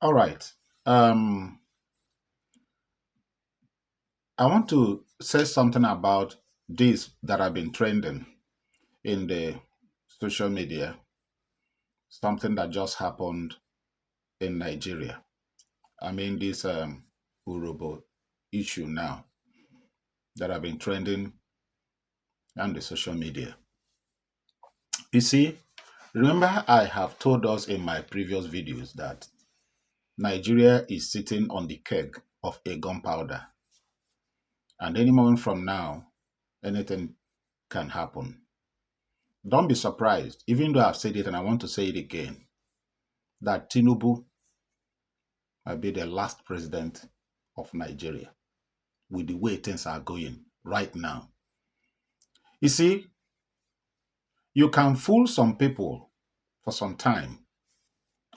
All right. Um, I want to say something about this that have been trending in the social media, something that just happened in Nigeria. I mean, this urhobo issue now that have been trending on the social media. You see, remember I have told us in my previous videos that Nigeria is sitting on the keg of a gunpowder, and any moment from now, anything can happen. Don't be surprised, even though I've said it and I want to say it again, that Tinubu might be the last president of Nigeria with the way things are going right now. You see, you can fool some people for some time,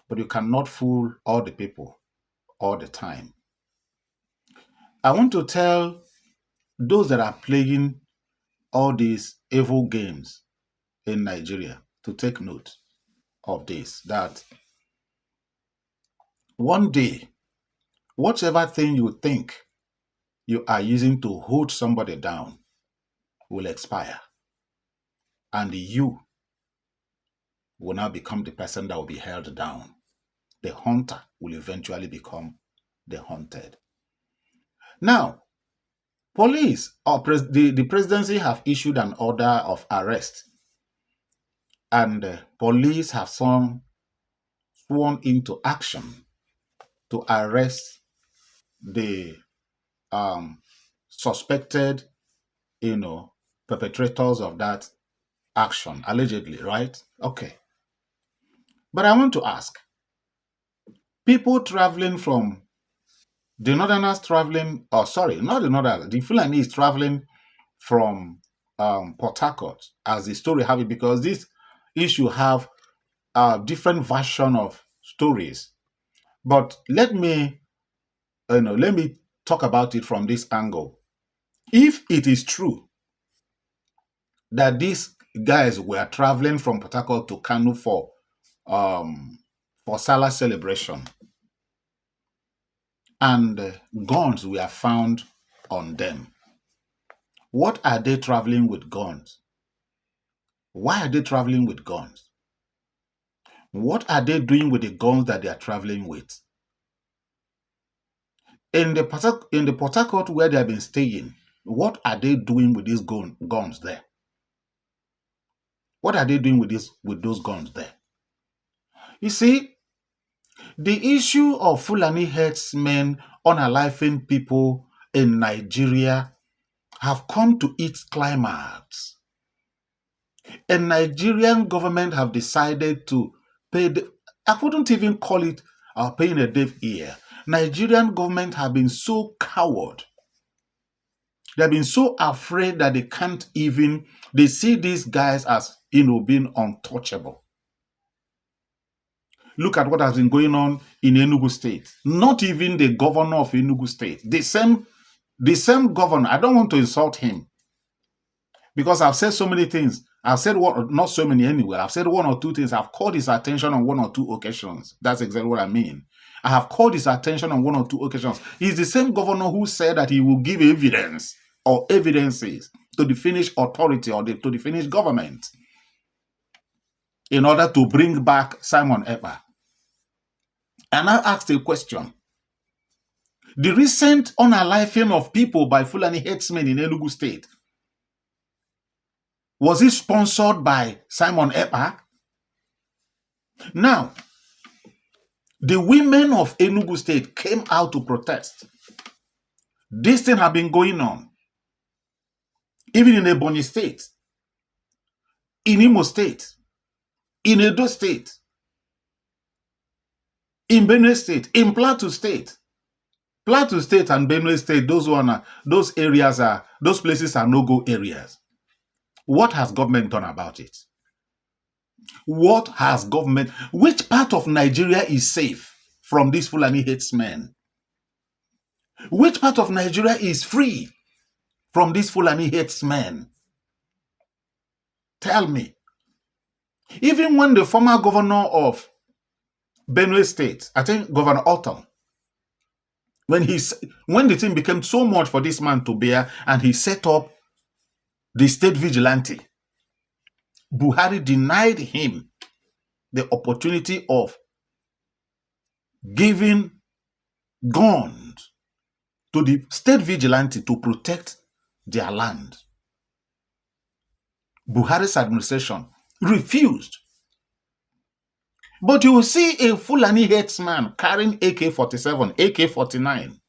but you cannot fool all the people all the time. I want to tell those that are playing all these evil games in Nigeria to take note of this, that one day, whatever thing you think you are using to hold somebody down will expire. And you will now become the person that will be held down. The hunter will eventually become the hunted. Now, police or the presidency have issued an order of arrest, and police have sworn into action to arrest the suspected, perpetrators of that action, allegedly, right? Okay. But I want to ask, people traveling from the northerners traveling, oh sorry, not the northerners, the Fulani is traveling from Port Harcourt, as the story have it, because this issue have a different version of stories. But let me talk about it from this angle. If it is true that these guys were traveling from Port Harcourt to Kanu for Salah celebration, and guns were found on them, what are they traveling with guns? Why are they traveling with guns? What are they doing with the guns that they are traveling with? In the Port Harcourt where they have been staying, what are they doing with these guns there? What are they doing with those guns there? You see, the issue of Fulani herdsmen unaliving people in Nigeria have come to its climax. A Nigerian government have decided to pay I wouldn't even call it paying a deaf ear. Nigerian government have been so coward. They've been so afraid that they see these guys as, being untouchable. Look at what has been going on in Enugu State. Not even the governor of Enugu State. The same governor, I don't want to insult him, because I've said so many things. I've said not so many anyway. I've said one or two things. I've called his attention on one or two occasions. That's exactly what I mean. I have called his attention on one or two occasions. He's the same governor who said that he will give evidence or evidences to the Finnish authority or to the Finnish government in order to bring back Simon Ekpa. And I asked a question. The recent unaliving of people by Fulani herdsmen in Enugu State, was it sponsored by Simon Ekpa? Now, the women of Enugu State came out to protest. This thing had been going on. Even in Ebonyi State, in Imo State, in Edo State, in Benue State, in Plateau State. Plateau State and Benue State, those places are no-go areas. What has government done about it? Which part of Nigeria is safe from these Fulani herdsmen? Which part of Nigeria is free from these Fulani herdsmen? Tell me. Even when the former governor of Benue State, I think Governor Alton, when the thing became so much for this man to bear, and he set up the state vigilante, Buhari denied him the opportunity of giving guns to the state vigilante to protect their land. Buhari's administration refused. But you will see a Fulani headsman carrying AK-47, AK-49.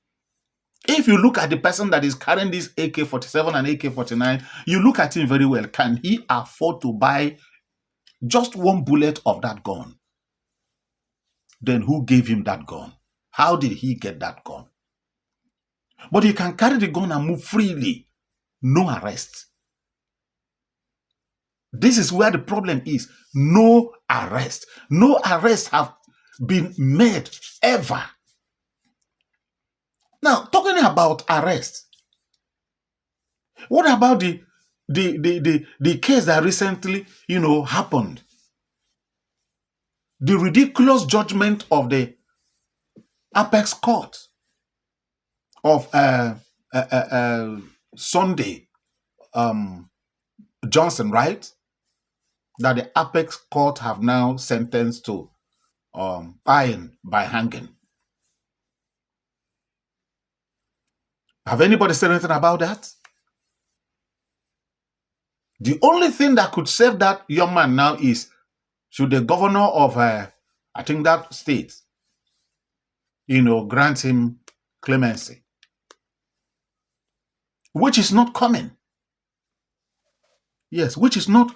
If you look at the person that is carrying this AK-47 and AK-49, you look at him very well. Can he afford to buy just one bullet of that gun? Then who gave him that gun? How did he get that gun? But he can carry the gun and move freely. No arrest. This is where the problem is. No arrest. No arrests have been made ever. Now, talking about arrest, what about the case that recently, happened? The ridiculous judgment of the Apex Court of Sunday Johnson, right? That the Apex Court have now sentenced to dying by hanging. Have anybody said anything about that? The only thing that could save that young man now is, should the governor of, I think that state, grant him clemency, which is not coming. Yes, which is not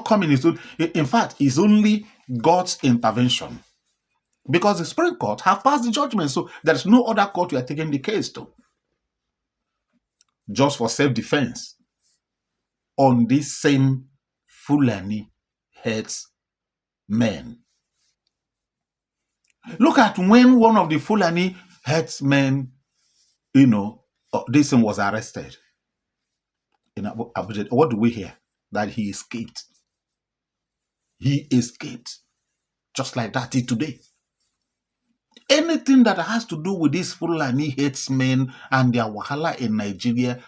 coming. In fact, it's only God's intervention, because the Supreme Court have passed the judgment, so there's no other court we are taking the case to, just for self-defense on this same Fulani headsmen. Look at when one of the Fulani headsmen, this one was arrested in Abuja. What do we hear? That he escaped. He escaped. Just like that today. Anything that has to do with these Fulani headsmen and their wahala in Nigeria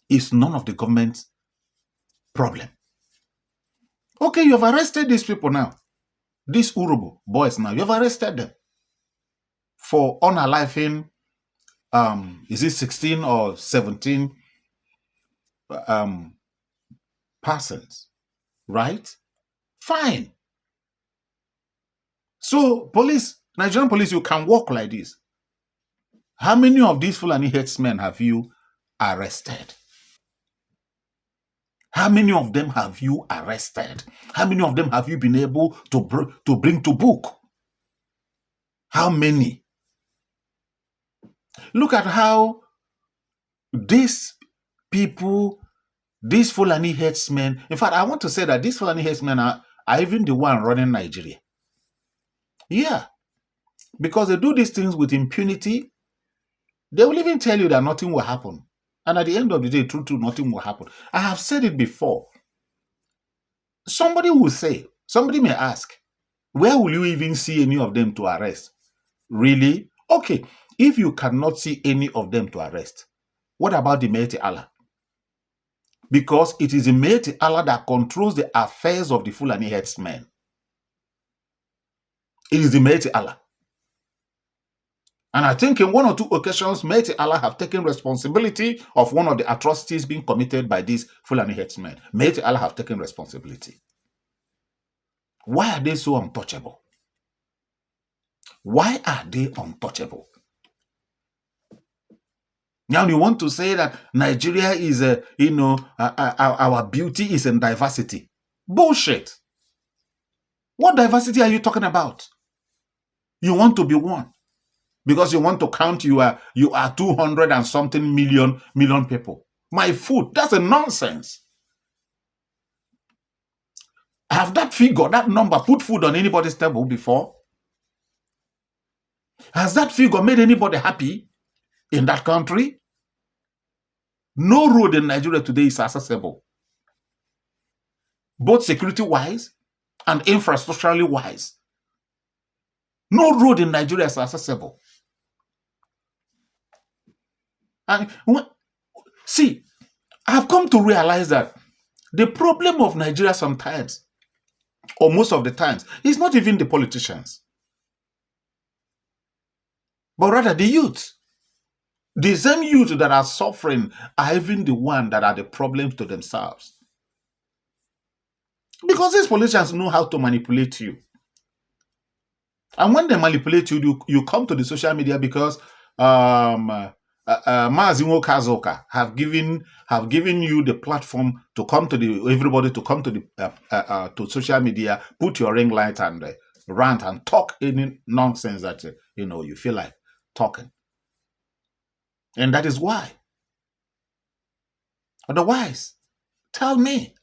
is none of the government's problem. Okay, you have arrested these people now. These urhobo boys now, you have arrested them for unaliving, is it 16 or 17 persons, right? Fine. So Nigerian police, you can walk like this. How many of these Fulani headsmen have you arrested? How many of them have you arrested? How many of them have you been able to bring to book? How many? Look at how these people, these Fulani headsmen, in fact, I want to say that these Fulani headsmen are even the one running Nigeria. Yeah, because they do these things with impunity. They will even tell you that nothing will happen. And at the end of the day, true, nothing will happen. I have said it before. Somebody may ask, where will you even see any of them to arrest? Really? Okay, if you cannot see any of them to arrest, what about the Mighty Allah? Because it is the Mighty Allah that controls the affairs of the Fulani headsmen. It is the Mighty Allah. And I think in one or two occasions, Mighty Allah have taken responsibility of one of the atrocities being committed by these Fulani headsmen. Mighty Allah have taken responsibility. Why are they so untouchable? Why are they untouchable? Now you want to say that Nigeria is, our beauty is in diversity. Bullshit. What diversity are you talking about? You want to be one because you want to count you are 200 and something million people. My food, that's a nonsense. Have that figure, that number, put food on anybody's table before? Has that figure made anybody happy in that country? No road in Nigeria today is accessible, both security-wise and infrastructurally wise. No road in Nigeria is accessible. And see, I've come to realize that the problem of Nigeria sometimes, or most of the times, is not even the politicians, but rather the youth. The same youth that are suffering are even the one that are the problems to themselves. Because these politicians know how to manipulate you. And when they manipulate you, you come to the social media because Mazingo Kazoka have given you the platform to come to everybody to come to the to social media, put your ring light and rant and talk any nonsense that you feel like talking, and that is why. Otherwise, tell me.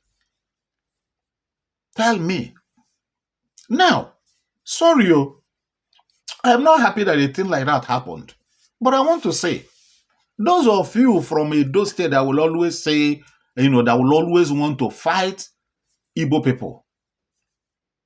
Now, sorry, I'm not happy that a thing like that happened, but I want to say, those of you from Edo State that will always say, that will always want to fight Igbo people.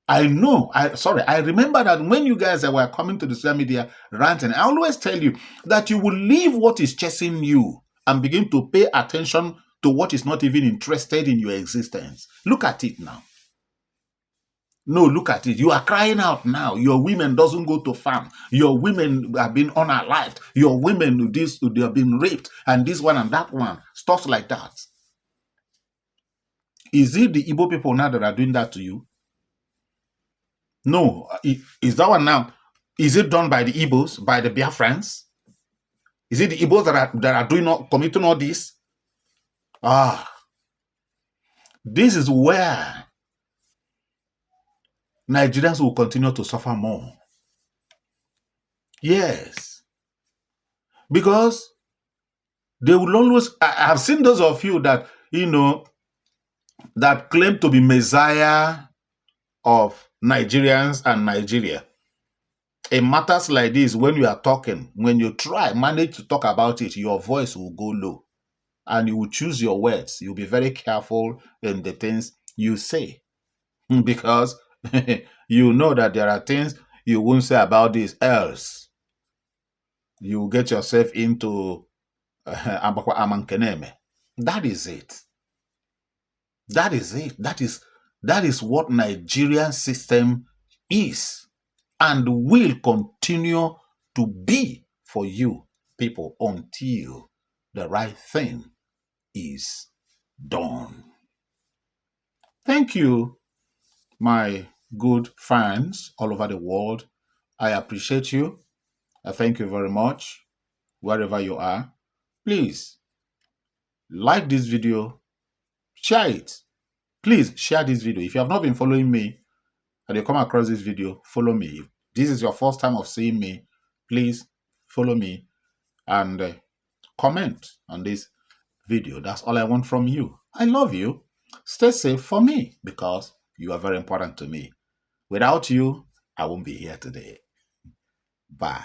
I remember that when you guys were coming to the social media ranting, I always tell you that you will leave what is chasing you and begin to pay attention to what is not even interested in your existence. Look at it now. No, look at it. You are crying out now. Your women doesn't go to farm. Your women have been unalived. Your women, they have been raped. And this one and that one. Stuff like that. Is it the Igbo people now that are doing that to you? No. Is that one now? Is it done by the Igbos, by the Biafrans? Is it the Igbos that are committing all this? This is where Nigerians will continue to suffer more. Yes. Because they will always, I have seen those of you that, that claim to be Messiah of Nigerians and Nigeria. In matters like this, when you are talking, when you manage to talk about it, your voice will go low. And you will choose your words. You'll be very careful in the things you say. Because you know that there are things you won't say about this, else you will get yourself into amankeneme. That is it. That is it. That is what Nigerian system is and will continue to be for you people until the right thing is done. Thank you, my good fans all over the world. I appreciate you. I thank you very much, wherever you are. Please like this video, share it. Please share this video. If you have not been following me and you come across this video, follow me. If this is your first time of seeing me, please follow me and comment on this video. That's all I want from you. I love you. Stay safe for me because you are very important to me. Without you, I won't be here today. Bye.